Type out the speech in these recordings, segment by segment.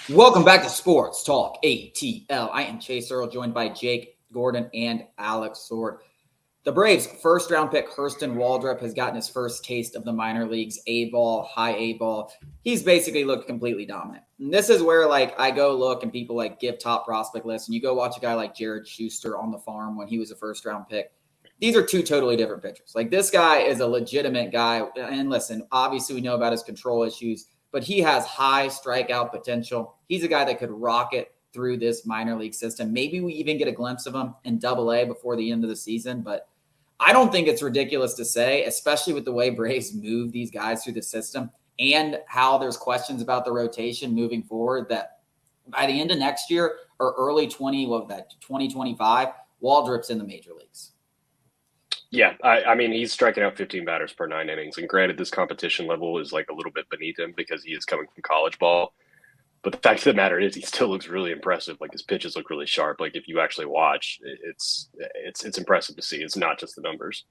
Welcome back to Sports Talk ATL. I am Chase Earl, joined by Jake Gordon and Alex Sword. The Braves' first-round pick, Hurston Waldrep, has gotten his first taste of the minor leagues, A-ball, high A-ball. He's basically looked completely dominant. And this is where, I go look and people, give top prospect lists, and you go watch a guy like Jared Schuster on the farm when he was a first-round pick. These are two totally different pitchers. This guy is a legitimate guy. And listen, obviously we know about his control issues, but he has high strikeout potential. He's a guy that could rocket through this minor league system. Maybe we even get a glimpse of him in Double-A before the end of the season, but I don't think it's ridiculous to say, especially with the way Braves move these guys through the system and how there's questions about the rotation moving forward, that by the end of next year or early 2025, Waldrop's in the major leagues. Yeah, I mean, he's striking out 15 batters per 9 innings. And granted, this competition level is a little bit beneath him because he is coming from college ball. But the fact of the matter is he still looks really impressive. His pitches look really sharp. If you actually watch, it's impressive to see. It's not just the numbers.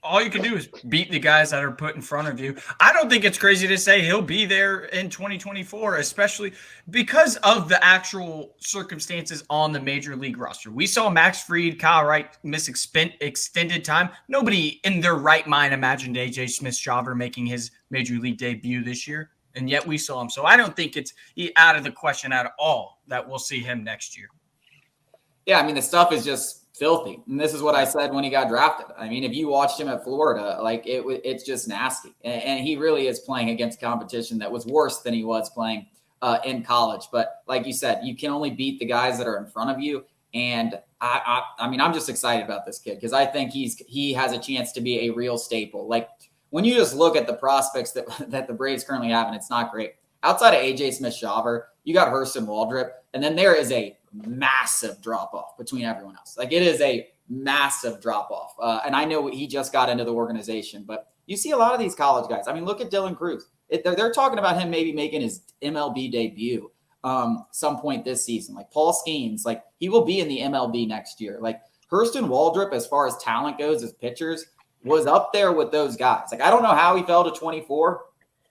All you can do is beat the guys that are put in front of you. I don't think it's crazy to say he'll be there in 2024, especially because of the actual circumstances on the major league roster. We saw Max Fried, Kyle Wright miss extended time. Nobody in their right mind imagined AJ Smith-Shawver making his major league debut this year, and yet we saw him. So I don't think it's out of the question at all that we'll see him next year. Yeah, I mean, the stuff is just filthy. And this is what I said when he got drafted. I mean, if you watched him at Florida, it's just nasty. And he really is playing against competition that was worse than he was playing in college. But like you said, you can only beat the guys that are in front of you. And I mean, I'm just excited about this kid because I think he has a chance to be a real staple. When you just look at the prospects that the Braves currently have, and it's not great. Outside of AJ Smith-Shawver, you got Hurston Waldrep, and then there is a massive drop-off between everyone else. It is a massive drop-off. And I know he just got into the organization, but you see a lot of these college guys. I mean, look at Dylan Cruz. They're talking about him maybe making his MLB debut some point this season. Paul Skeens, he will be in the MLB next year. Hurston Waldrep, as far as talent goes as pitchers, was up there with those guys. I don't know how he fell to 24,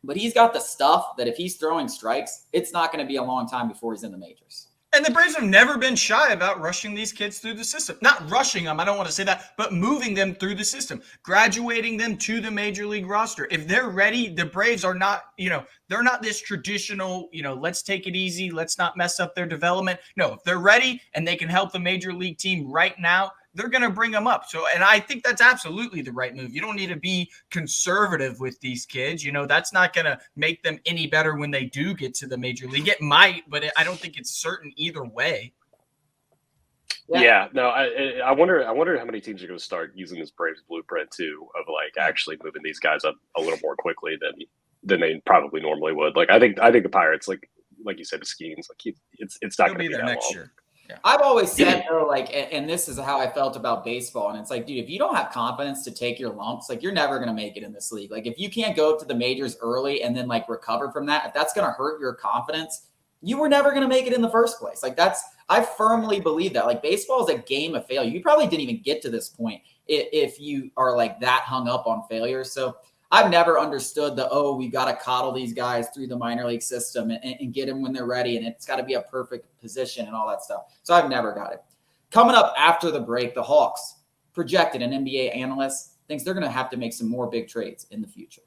but he's got the stuff that if he's throwing strikes, it's not going to be a long time before he's in the majors. And the Braves have never been shy about rushing these kids through the system. Not rushing them, I don't want to say that, but moving them through the system, graduating them to the major league roster. If they're ready, the Braves are not, they're not this traditional, let's take it easy, let's not mess up their development. No, if they're ready and they can help the major league team right now, they're going to bring them up. So, and I think that's absolutely the right move. You don't need to be conservative with these kids. That's not going to make them any better when they do get to the major league. It might, but I don't think it's certain either way. Yeah, no, I wonder how many teams are going to start using this Braves blueprint too, of actually moving these guys up a little more quickly than they probably normally would. I think the Pirates, like you said, the Skeens, it's not going to be there next year. Yeah. I've always said, though, and this is how I felt about baseball. And it's dude, if you don't have confidence to take your lumps, you're never going to make it in this league. If you can't go up to the majors early and then recover from that, if that's going to hurt your confidence, you were never going to make it in the first place. I firmly believe that. Baseball is a game of failure. You probably didn't even get to this point if you are that hung up on failure. So I've never understood we got to coddle these guys through the minor league system and get them when they're ready. And it's got to be a perfect position and all that stuff. So I've never got it. Coming up after the break, the Hawks projected, an NBA analyst thinks they're going to have to make some more big trades in the future.